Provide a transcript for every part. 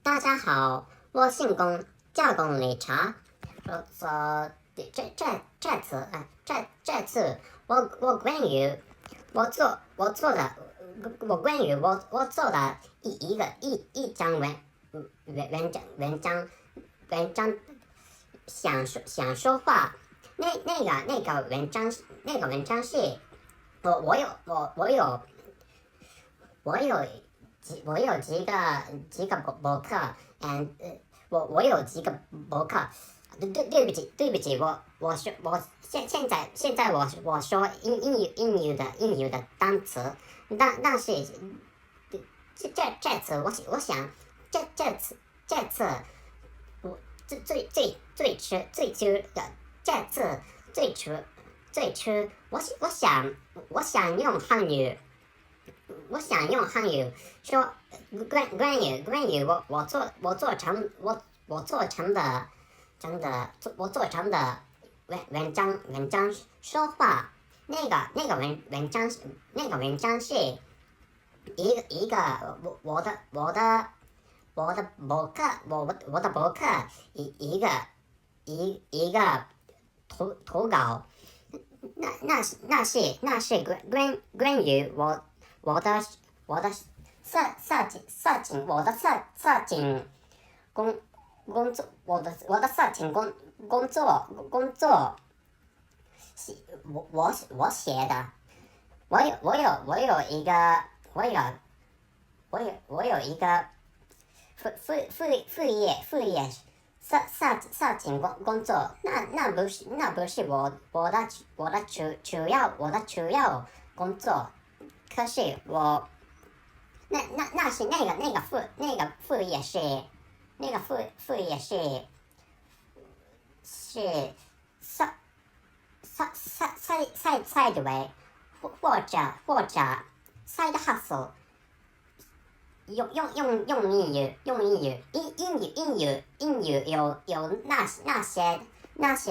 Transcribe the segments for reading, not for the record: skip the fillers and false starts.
大家好，我姓龚，叫龚理查。这次我关于我做的一张文章想说话。那个文章是我有几个博客，我有几个博客。对不起，现在我说英语的单词，但是这次我想这次我最初的这次最初我想用汉语说关于我做成的文章说话。那个文章是一个我的博客一个投稿。那是关于我的色情工作，我的色情工作是我写的。我有一个副业色情工作。那不是我的主要工作。可是我那是那个副业是sideway 或者 side hustle。用英语有那些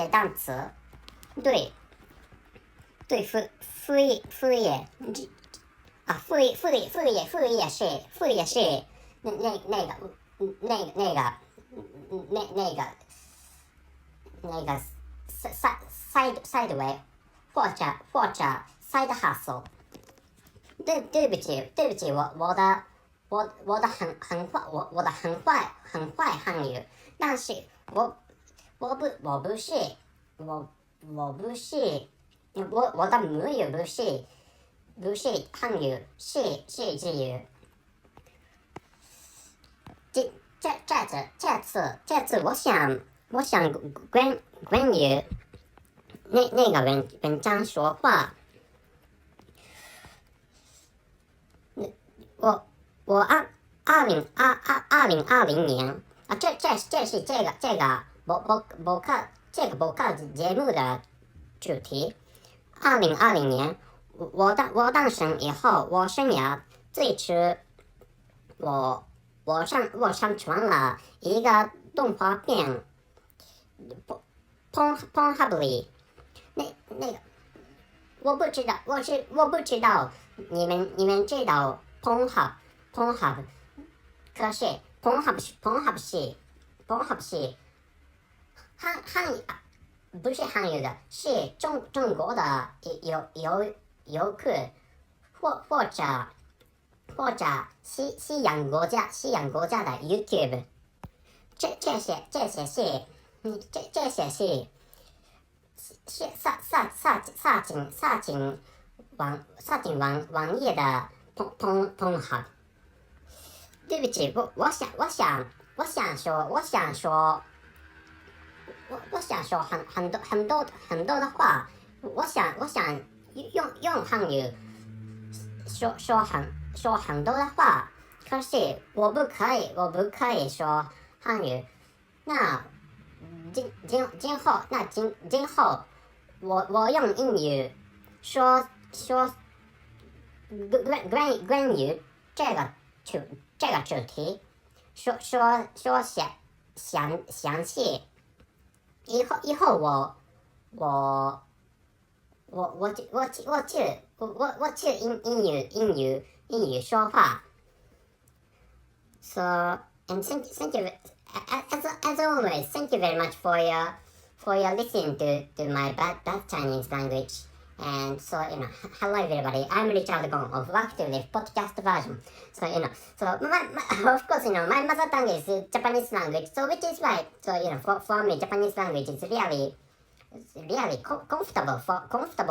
单词。对副业副业是那个 sideway 或者 side hustle。对不起，我的很坏汉语。但是我不是我的母语不是汉语，是日语。这次我想关于那个文章说话。我2020年这是这个博客节目的主题。2020年我诞生以后，我生涯最初我上传了一个动画片，Pornhub。那个我不知道你们知道 Pornhub。可是 Pornhub 是不是韩语的，是中国的游客或者西洋国家的 YouTube。这些是色情网页的 Pornhub。对不起，我想说很多的话。我想用汉语说很多的话。可是我不可以说汉语。那今后我用英语说关于这个主题说详细。以后我去英语说话。So and thank you as always. Thank you very much for your listening to my bad Chinese language. And so hello everybody. I'm Richard Gong of Work to Live podcast version. So of course my mother tongue is Japanese language. So which is why for me Japanese language is really comfortable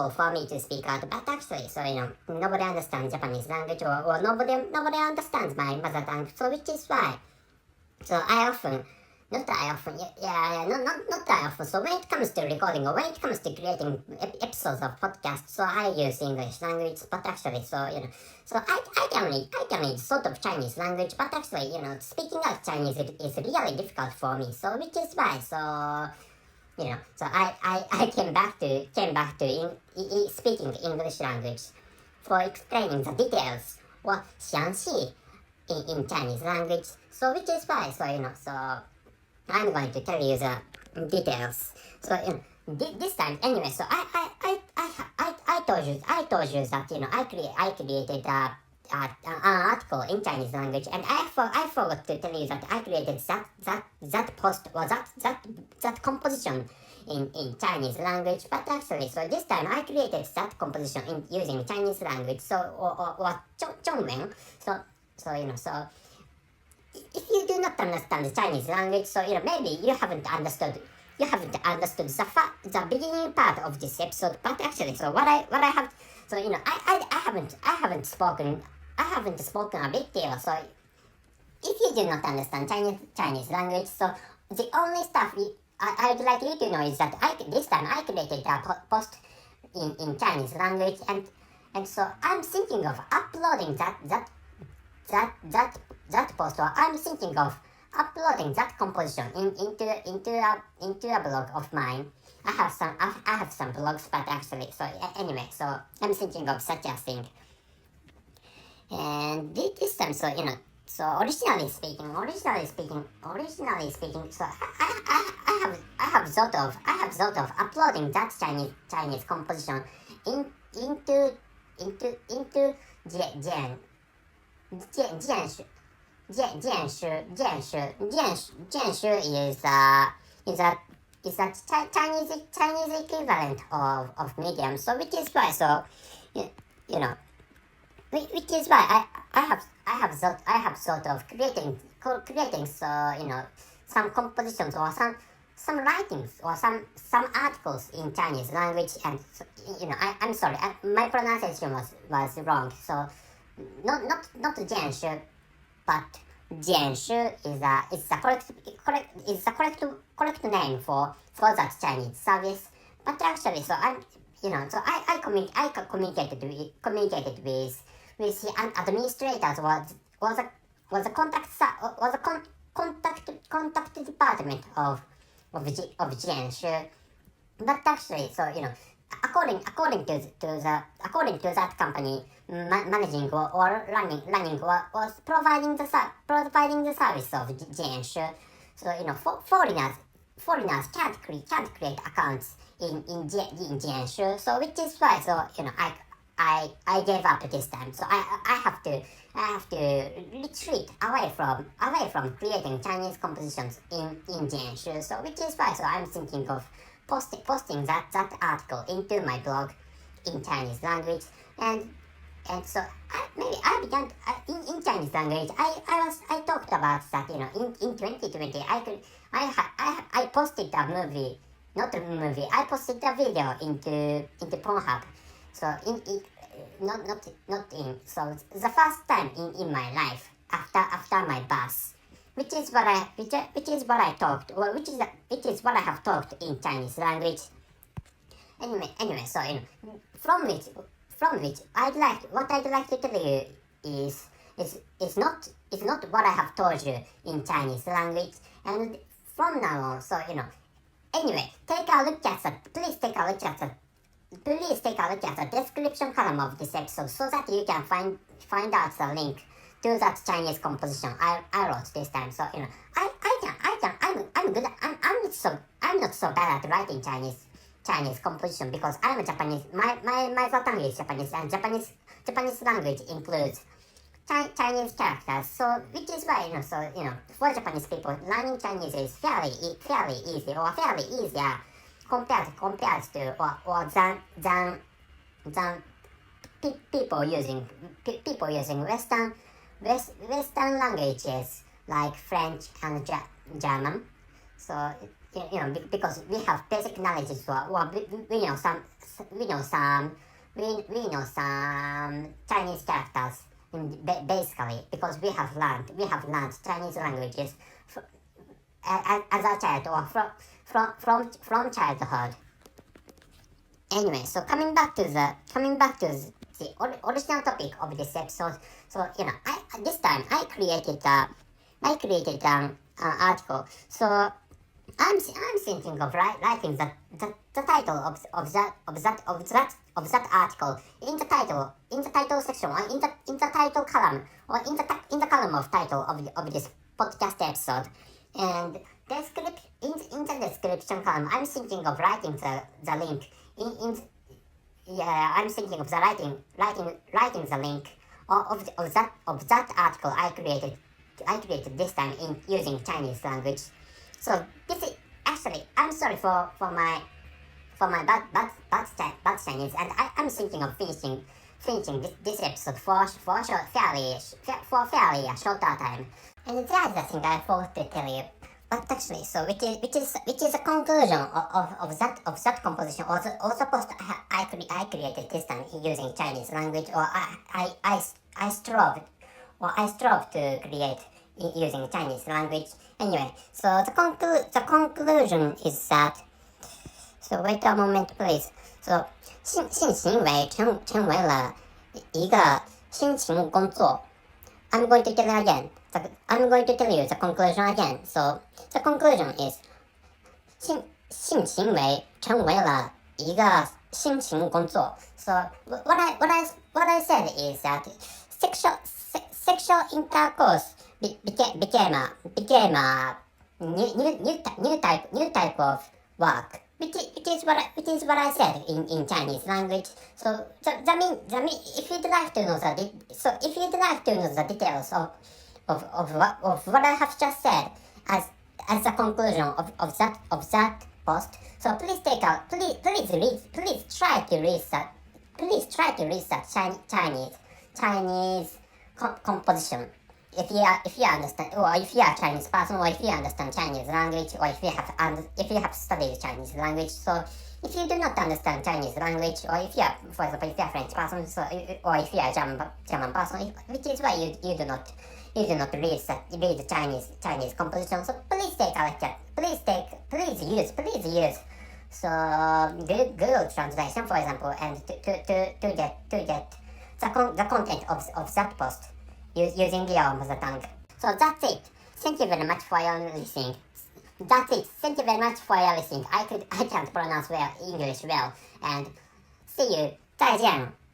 for me to speak out. But actually, nobody understands Japanese language or nobody understands my mother tongue. So which is why. So not that often. So when it comes to recording or when it comes to creating episodes of podcasts, so I use English language. But actually, so I can read sort of Chinese language. But actually, speaking out Chinese is really difficult for me. So which is why. So I came back to speaking English language for explaining the details or 详细 in Chinese language. So which is why. So I'm going to tell you the details. So this time anyway. So I told you that I created an article in Chinese language, and I forgot to tell you that I created that post or that composition in Chinese language. But actually, so this time I created that composition using Chinese language. So or Zhongwen. So if you do not understand the Chinese language, so maybe you haven't understood the beginning part of this episode. But actually, so what I have, so I haven't spoken a big deal. So if you do not understand Chinese language, so the only stuff I would like you to know is that this time I created a post in Chinese language, and so I'm thinking of uploading that post, or I'm thinking of uploading that composition into a blog of mine. I have some blogs, but actually, so anyway, so I'm thinking of such a thing. And this time, so so originally speaking, so I have thought of uploading that Chinese composition into is a Chinese equivalent of medium. So which is why, so which is why I have thought of creating so some compositions or some writings or some articles in Chinese language. And I'm sorry, my pronunciation was wrong. So not Jianshu, but Jianshu is the correct name for that Chinese service. But actually, so I communicated with the administrators was a contact department of Jianshu. But actually, so according to that company, managing or running or providing the service of Jianshu. So foreigners can't create accounts in Jianshu. So which is why, so I gave up this time. So I have to retreat away from creating Chinese compositions in Jianshu. So which is why, so I'm thinking of posting that article into my blog in Chinese language. And so I began in Chinese language. I talked about that in 2020. I posted a movie, not a movie. I posted a video into Pornhub. So so the first time in my life after my birth, which is what I talked, or which is what I have talked in Chinese language. Anyway, so from which I'd like to tell you is not what I have told you in Chinese language. And from now on, so anyway, please take a look at the description column of this episode so that you can find out the link to that Chinese composition I wrote this time. So I'm good. I'm not so bad at writing Chinese composition because I'm a Japanese. My mother tongue is Japanese, and Japanese language includes Chinese characters. So which is why for Japanese people, learning Chinese is fairly easy or fairly easier compared to or than people using Western languages like French and German. So because we have basic knowledge or we know some Chinese characters basically because we have learned Chinese languages as a child or from childhood. Anyway, so coming back to the original topic of this episode. So this time I created an article. So I'm thinking of writing the title of that article in the title section or in the title column or in the column of title of this podcast episode. And in the description column, I'm thinking of writing the link I'm thinking of writing the link of that article I created this time in using Chinese language. So this is actually, I'm sorry for my bad Chinese, and I'm thinking of finishing this episode for fairly shorter time. And there's a thing I forgot to tell you. But actually, so which is a conclusion of that composition or the post I created this time using Chinese language, or I strove to create using Chinese language. Anyway, so the conclusion is that. So wait a moment, please. So 性行为成为了一个新型工作。I'm going to tell you again. I'm going to tell you the conclusion again. So the conclusion is 性行为成为了一个新型工作。So what I said is that sexual intercourse became a new type of work. Which is what I said in Chinese language. So that means if you'd like to know the details of what I have just said as the conclusion of that post, so please try to read that Chinese composition. If you understand, or if you are a Chinese person, or if you understand Chinese language, or if you have studied Chinese language. So if you do not understand Chinese language, or if you are, for example, if you are a French person, so or if you are a German person, which is why you do not read Chinese composition. So please take a look at, please use so Google translation, for example, and to get the content of that post using your mother tongue. So that's it. Thank you very much for your listening. That's it. Thank you very much for your listening. I can't pronounce English well. And see you. 再见.